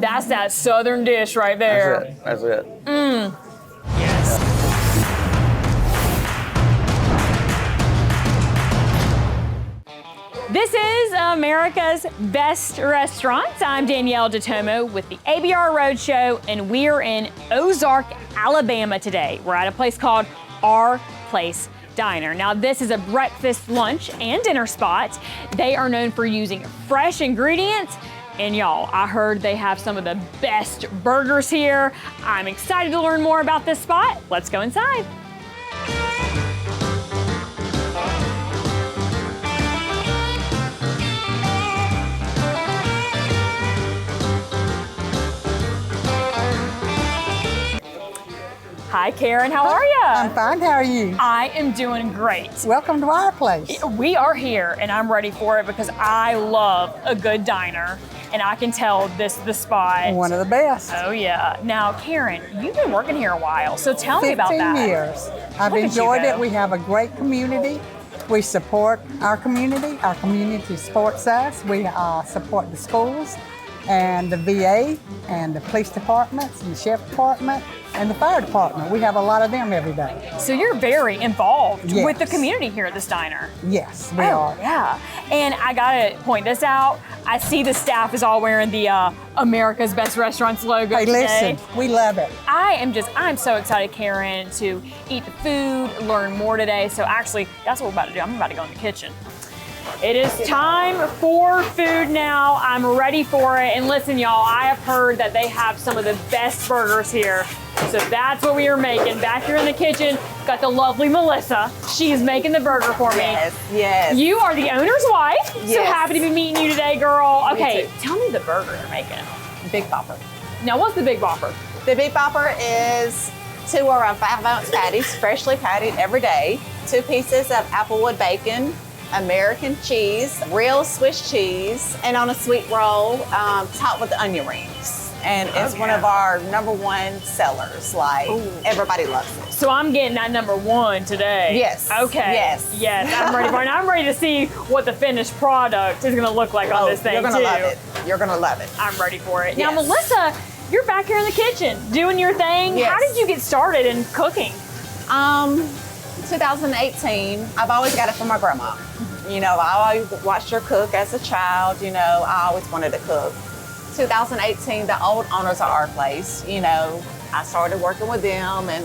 That's that southern dish right there. That's it. Yes. This is America's Best Restaurants. I'm Danielle DeTomo with the ABR Roadshow, and we're in Ozark, Alabama today. We're at a place called Our Place Diner. Now, this is a breakfast, lunch, and dinner spot. They are known for using fresh ingredients. And y'all, I heard they have some of the best burgers here. I'm excited to learn more about this spot. Let's go inside. Hi, Karen. How are you? I'm fine. How are you? I am doing great. Welcome to our place. We are here, and I'm ready for it because I love a good diner, and I can tell this is the spot. One of the best. Oh, yeah. Now, Karen, you've been working here a while, so tell me about that. 15 years. I've Look at you enjoyed go. it. We have a great community. We support our community. Our community supports us. We support the schools and the VA and the police departments and the sheriff department and the fire department. We have a lot of them every day. So you're very involved Yes. with the community here at this diner. Yes, we are. Yeah. And I gotta point this out. I see the staff is all wearing the America's Best Restaurants logo Hey, today. listen, we love it. I'm so excited, Karen, to eat the food, learn more today. So actually, that's what we're about to do. I'm about to go in the kitchen. It is time for food now. I'm ready for it. And listen, y'all, I have heard that they have some of the best burgers here. So that's what we are making. Back here in the kitchen, got the lovely Melissa. She's making the burger for me. Yes. You are the owner's wife. So Yes. happy to be meeting you today, girl. Me Okay, too. tell me the burger you're making. Big Bopper. Now, what's the Big Bopper? The Big Bopper is 2 around 5-ounce patties, freshly patted every day. 2 pieces of applewood bacon, American cheese, real Swiss cheese, and on a sweet roll, topped with onion rings. And it's one of our #1 sellers. Like, everybody loves it. So I'm getting that #1 today. Yes. Okay. Yes. Yes, I'm ready for it. And I'm ready to see what the finished product is gonna look like on this thing, you're gonna too. love it. You're gonna love it. I'm ready for it. Now, Yes. Melissa, you're back here in the kitchen doing your thing. Yes. How did you get started in cooking? 2018, I've always got it from my grandma. You know, I always watched her cook as a child. You know, I always wanted to cook. 2018, the old owners of our place, you know, I started working with them and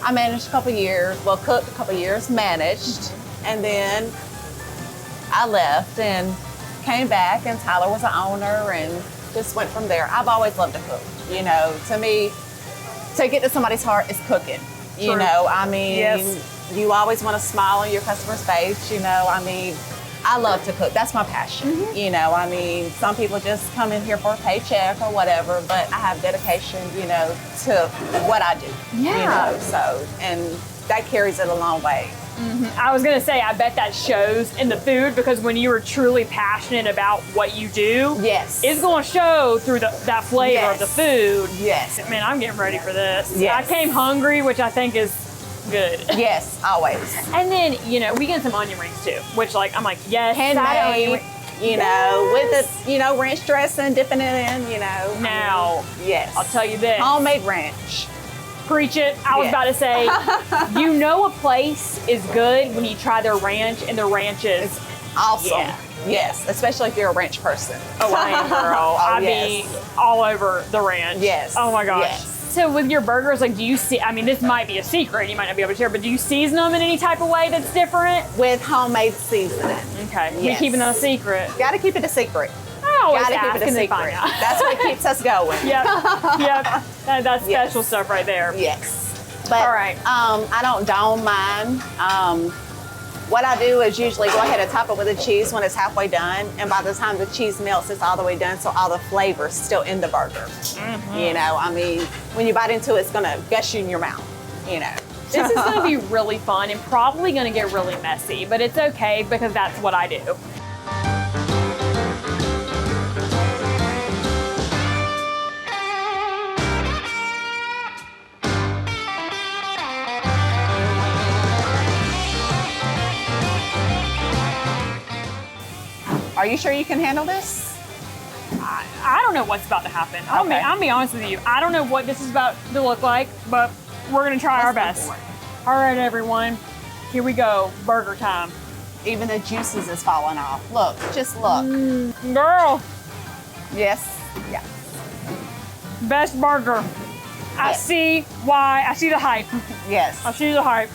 I managed a couple years, well, cooked a couple years, managed, and then I left and came back and Tyler was the owner and just went from there. I've always loved to cook. You know, to me, to get to somebody's heart is cooking. You True. know, I mean, Yes. you always want to smile on your customer's face, you know, I mean, I love to cook. That's my passion. You know, I mean, some people just come in here for a paycheck or whatever, but I have dedication, you know, to what I do. Yeah. You know, so, and that carries it a long way. I was gonna say, I bet that shows in the food because when you are truly passionate about what you do, Yes. it's gonna show through that flavor of the food. Yes. Man, I'm getting ready for this. Yes. I came hungry, which I think is good. Yes, always. And then, you know, we get some onion rings too, which like, I'm like, yes, side onion Handmade, ring- you know, with the, you know, ranch dressing, dipping it in, you know. Now, Yes. I'll tell you this. Homemade ranch. Preach it. I was Yeah. about to say, you know a place is good when you try their ranch and their ranch is, Awesome. Yeah. Yes, especially if you're a ranch person. oh, I am, girl. I yes. be all over the ranch. Yes. Oh my gosh. Yes. So with your burgers, like, do you see, I mean, this might be a secret, you might not be able to share, but do you season them in any type of way that's different? With homemade seasoning. Okay. Yes. We're keeping that a secret. Got to keep it a secret. I always Got to ask keep it a and then find secret. out. That's what keeps us going. Yep. That's Yes. special stuff right there. Yes. But All right. I don't dome mine. What I do is usually go ahead and top it with the cheese when it's halfway done. And by the time the cheese melts, it's all the way done. So all the flavor's still in the burger. You know, I mean, when you bite into it, it's going to gush you in your mouth, you know. This is going to be really fun and probably going to get really messy, but it's okay because that's what I do. Are you sure you can handle this? I don't know what's about to happen. Okay. I'll be honest with you. I don't know what this is about to look like, but we're gonna try our best. All right, everyone, here we go. Burger time. Even the juices is falling off. Look, just look. Girl, Yes. Yeah. best burger. I Yes. see why. I see the hype. Yes. I see the hype.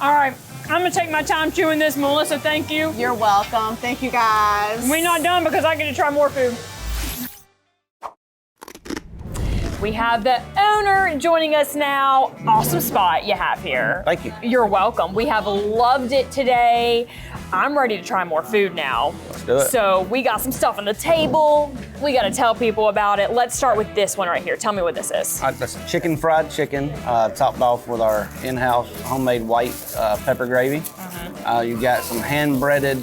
All right, I'm gonna take my time chewing this. Melissa, thank you. You're welcome. Thank you, guys. We're not done because I get to try more food. We have the owner joining us now. Awesome spot you have here. Thank you. You're welcome. We have loved it today. I'm ready to try more food now. Let's do it. So we got some stuff on the table. We got to tell people about it. Let's start with this one right here. Tell me what this is. That's fried chicken, topped off with our in-house homemade white pepper gravy. You got some hand-breaded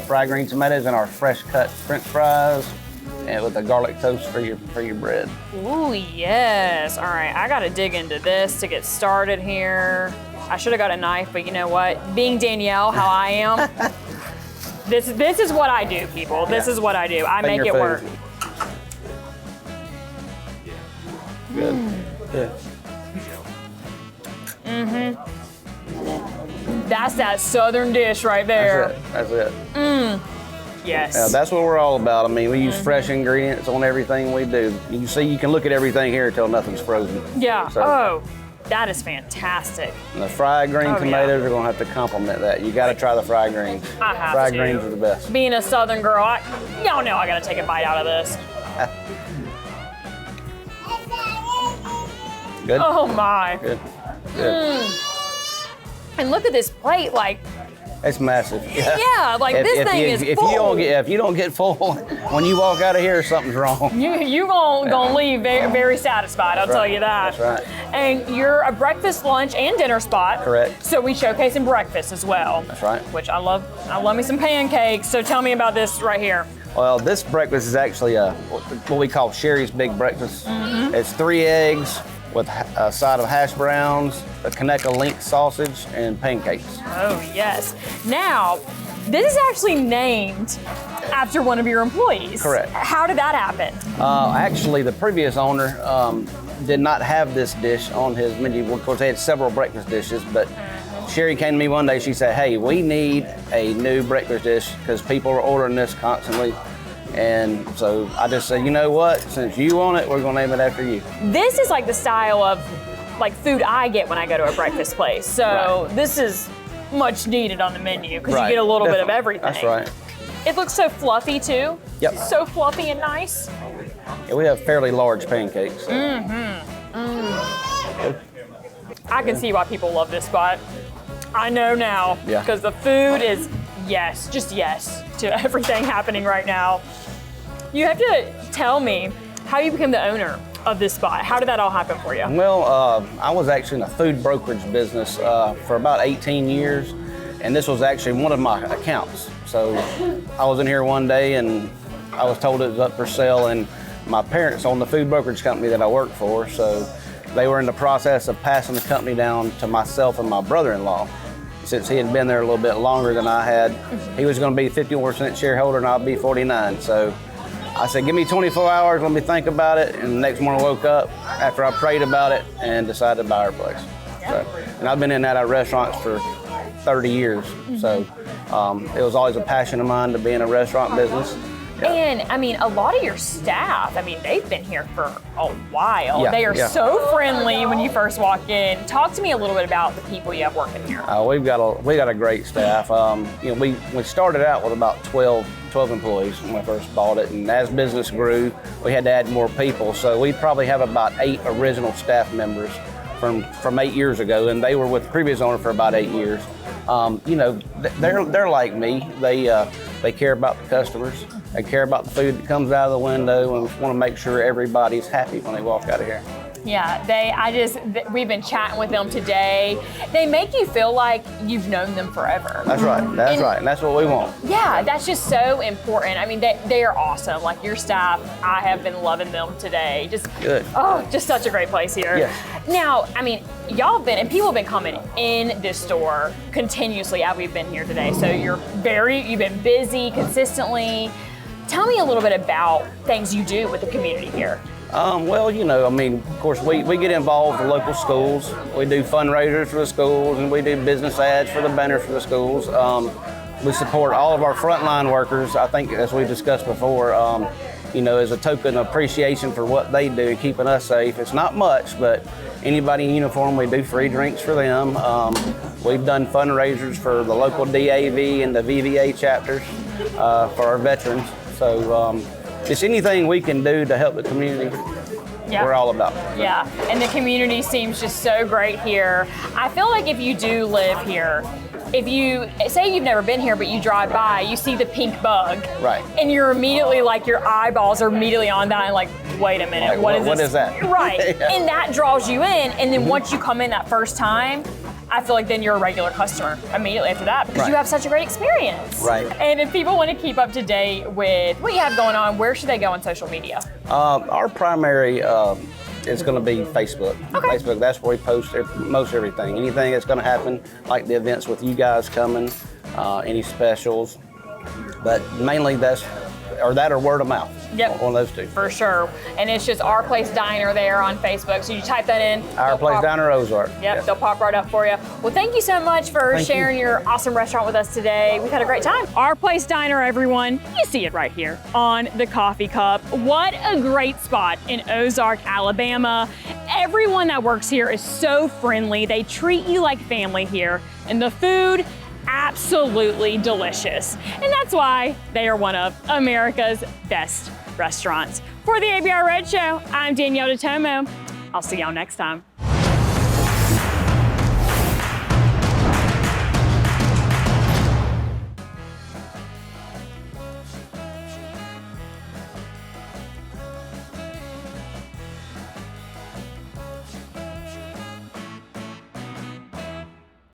fried green tomatoes and our fresh cut French fries, and with a garlic toast for your bread. Ooh, yes. All right, I got to dig into this to get started here. I should have got a knife, but you know what? Being Danielle, how I am, this is what I do, people. This is what I do. I make it work. Good. Good. That's that southern dish right there. That's it. Yes. Yeah, that's what we're all about. I mean, we use fresh ingredients on everything we do. You see, you can look at everything here until nothing's frozen. Yeah. So- Oh, that is fantastic. And the fried green Oh, tomatoes are gonna have to complement that. You gotta try the fried greens. I have Fried to. greens are the best. Being a southern girl, y'all know I got to take a bite out of this. Good? Oh my. Good. Good. And look at this plate, like, It's massive. yeah, like this thing is if full. if you don't get full when you walk out of here, something's wrong. You gonna leave very satisfied, I'll tell you that. That's right. And you're a breakfast, lunch, and dinner spot. Correct. So we showcasing breakfast as well. That's right. Which I love. I love me some pancakes. So tell me about this right here. Well, this breakfast is actually what we call Sherry's Big Breakfast. It's 3 eggs with a side of hash browns, a Conecuh link sausage, and pancakes. Oh yes. Now, this is actually named after one of your employees. Correct. How did that happen? Actually, the previous owner did not have this dish on his menu. Of course, they had several breakfast dishes, but Sherry came to me one day. She said, "Hey, we need a new breakfast dish because people are ordering this constantly." And so I just said, you know what? Since you want it, we're gonna name it after you. This is like the style of like food I get when I go to a breakfast place. So Right. this is much needed on the menu because Right, you get a little bit of definitely. everything. That's right. It looks so fluffy too. Yep. So fluffy and nice. Yeah, we have fairly large pancakes. So. I can see why people love this spot. I know now Yeah. because the food is yes, just yes to everything happening right now. You have to tell me how you became the owner of this spot. How did that all happen for you? Well, I was actually in a food brokerage business for about 18 years, and this was actually one of my accounts. So I was in here one day and I was told it was up for sale, and my parents own the food brokerage company that I work for, so they were in the process of passing the company down to myself and my brother-in-law. Since he had been there a little bit longer than I had, he was going to be 51% shareholder and I'll be 49. So I said, give me 24 hours, let me think about it. And the next morning I woke up after I prayed about it and decided to buy our place. So, and I've been in that restaurants for 30 years. So it was always a passion of mine to be in a restaurant business. And I mean, a lot of your staff, I mean, they've been here for a while. Yeah, They are yeah. so friendly when you first walk in. Talk to me a little bit about the people you have working here. We got a great staff. We started out with about 12 employees when I first bought it, and as business grew, we had to add more people. So we probably have about 8 original staff members from 8 years ago, and they were with the previous owner for about 8 years. They're like me. They care about the customers. They care about the food that comes out of the window, and want to make sure everybody's happy when they walk out of here. Yeah, we've been chatting with them today. They make you feel like you've known them forever. That's right. And that's what we want. Yeah, that's just so important. I mean, they are awesome. Like your staff, I have been loving them today. Just Good. Oh, just such a great place here. Yes. Now, I mean, y'all and people have been coming in this store continuously as we've been here today. So you've been busy consistently. Tell me a little bit about things you do with the community here. Well, you know, I mean, of course, we get involved with local schools. We do fundraisers for the schools, and we do business ads for the banners for the schools. We support all of our frontline workers. I think, as we discussed before, you know, as a token of appreciation for what they do, keeping us safe. It's not much, but anybody in uniform, we do free drinks for them. We've done fundraisers for the local DAV and the VVA chapters for our veterans. So just anything we can do to help the community, we're all about. Yeah, and the community seems just so great here. I feel like if you do live here, if you say you've never been here, but you drive by, you see the pink bug, Right. and you're immediately like, your eyeballs are immediately on that, and like, wait a minute, Like, what is this? what is that? Right, Yeah. and that draws you in, and then once you come in that first time, I feel like then you're a regular customer immediately after that because you Right. have such a great experience. Right. And if people want to keep up to date with what you have going on, where should they go on social media? Our primary is going to be Facebook. Okay. Facebook, that's where we post most everything. Anything that's going to happen, like the events with you guys coming, any specials. But mainly that or word of mouth. Yep. One of those two. For sure. And it's just Our Place Diner there on Facebook. So you type that in. Our they'll Place pop- Diner Ozark. Yep, they'll pop right up for you. Well, thank you so much for Thank sharing your awesome restaurant with us today. We've had a great time. Our Place Diner, everyone. You see it right here on the coffee cup. What a great spot in Ozark, Alabama. Everyone that works here is so friendly. They treat you like family here. And the food, absolutely delicious. And that's why they are one of America's best restaurants. For the ABR Roadshow, I'm Danyel DeTomo. I'll see y'all next time.